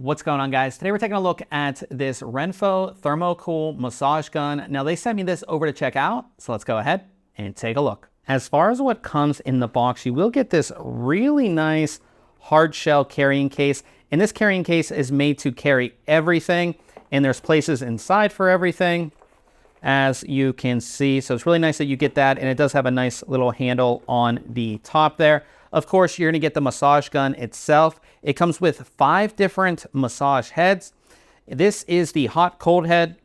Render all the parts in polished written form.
What's going on, guys? Today we're taking a look at this RENPHO Thermacool massage gun. Now they sent me this over to check out, so let's go ahead and take a look. As far as what comes in the box, you will get this really nice hard shell carrying case. And this carrying case is made to carry everything, and there's places inside for everything, as you can see. So it's really nice that you get that, and it does have a nice little handle on the top there. Of course, you're gonna get the massage gun itself. It comes with 5 different massage heads. This is the hot cold head,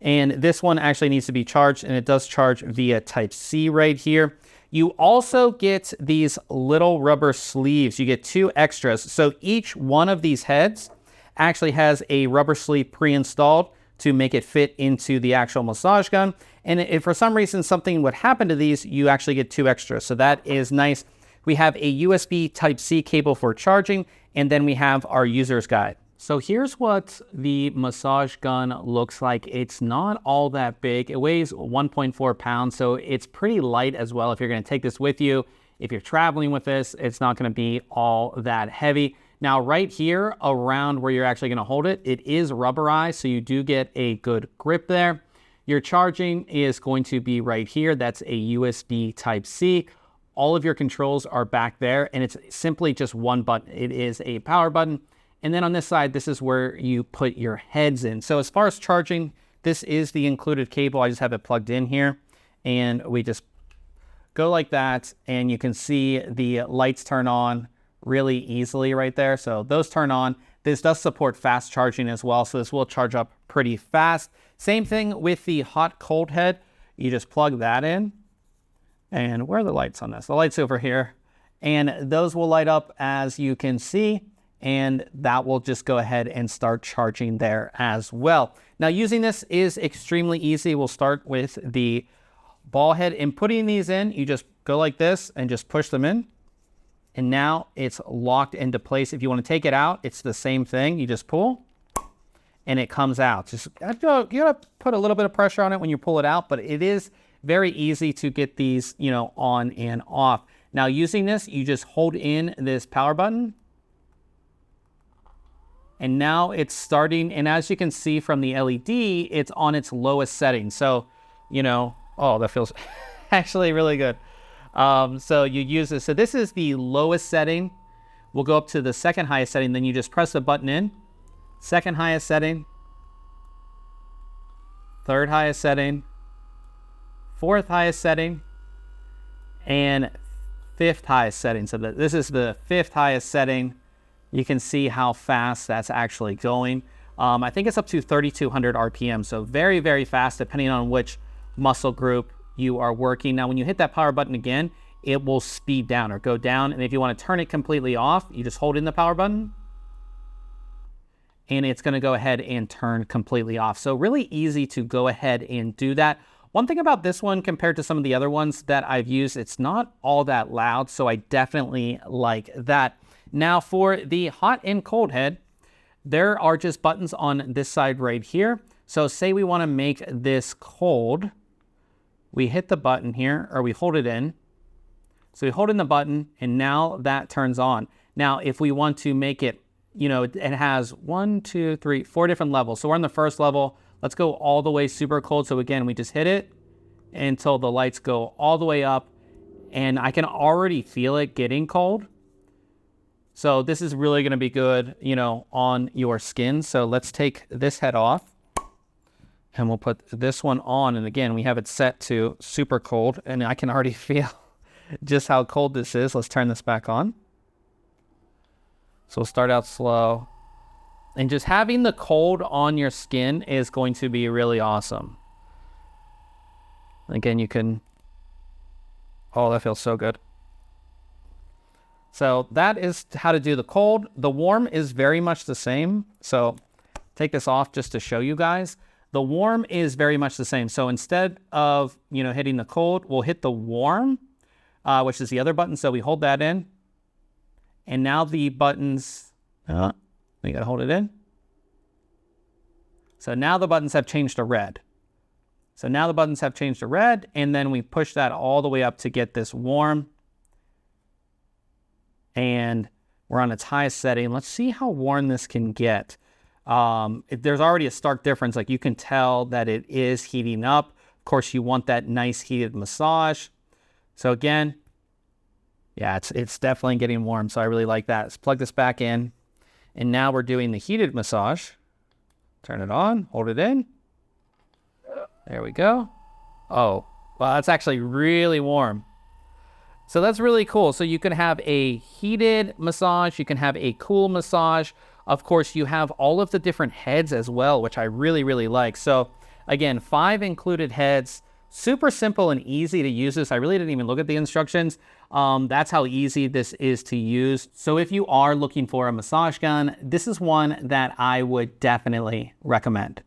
and this one actually needs to be charged, and it does charge via Type-C right here. You also get these little rubber sleeves. You get 2 extras. So each one of these heads actually has a rubber sleeve pre-installed to make it fit into the actual massage gun. And if for some reason something would happen to these, you actually get 2 extras. So that is nice. We have a USB Type-C cable for charging, and then we have our user's guide. So here's what the massage gun looks like. It's not all that big. It weighs 1.4 pounds, so it's pretty light as well. If you're gonna take this with you, if you're traveling with this, it's not gonna be all that heavy. Now right here around where you're actually gonna hold it, it is rubberized, so you do get a good grip there. Your charging is going to be right here. That's a USB Type-C. All of your controls are back there, and it's simply just one button. It is a power button. And then on this side, this is where you put your heads in. So as far as charging, this is the included cable. I just have it plugged in here, and we just go like that, and you can see the lights turn on really easily right there. So those turn on. This does support fast charging as well, so this will charge up pretty fast. Same thing with the hot cold head. You just plug that in. And where are the lights on this? The lights over here. And those will light up, as you can see, and that will just go ahead and start charging there as well. Now using this is extremely easy. We'll start with the ball head, and putting these in, you just go like this and just push them in. And now it's locked into place. If you want to take it out, it's the same thing. You just pull and it comes out. Just you gotta put a little bit of pressure on it when you pull it out, but it is very easy to get these, on and off. Now using this, you just hold in this power button, and now it's starting. And as you can see from the LED, it's on its lowest setting. So, oh, that feels actually really good. So you use this. So this is the lowest setting. We'll go up to the second highest setting. Then you just press the button in. Second highest setting. Third highest setting. Fourth highest setting, and 5th highest setting. So this is the 5th highest setting. You can see how fast that's actually going. I think it's up to 3,200 RPM, so very, very fast depending on which muscle group you are working. Now when you hit that power button again, it will speed down or go down. And if you want to turn it completely off, you just hold in the power button, and it's going to go ahead and turn completely off. So really easy to go ahead and do that. One thing about this one compared to some of the other ones that I've used, it's not all that loud, so I definitely like that. Now for the hot and cold head, there are just buttons on this side right here. So say we want to make this cold, we hit the button here, or we hold it in. So we hold in the button, and now that turns on. Now if we want to make it, it has 1, 2, 3, 4 different levels. So we're on the first level. Let's go all the way super cold. So again, we just hit it until the lights go all the way up, and I can already feel it getting cold. So this is really gonna be good, on your skin. So let's take this head off, and we'll put this one on. And again, we have it set to super cold, and I can already feel just how cold this is. Let's turn this back on. So we'll start out slow. And just having the cold on your skin is going to be really awesome. Again, you can, oh, that feels so good. So that is how to do the cold. The warm is very much the same. So take this off just to show you guys. The warm is very much the same. So instead of, hitting the cold, we'll hit the warm, which is the other button. So we hold that in. And now the buttons, you gotta hold it in. So now the buttons have changed to red. So now the buttons have changed to red, and then we push that all the way up to get this warm. And we're on its highest setting. Let's see how warm this can get. There's already a stark difference. Like you can tell that it is heating up. Of course, you want that nice heated massage. So again, yeah, it's definitely getting warm. So I really like that. Let's plug this back in. And now we're doing the heated massage. Turn it on, hold it in. There we go. Oh, well, that's actually really warm. So that's really cool. So you can have a heated massage, you can have a cool massage. Of course, you have all of the different heads as well, which I really, really like. So again, 5 included heads, super simple and easy to use this. I really didn't even look at the instructions. That's how easy this is to use. So if you are looking for a massage gun, this is one that I would definitely recommend.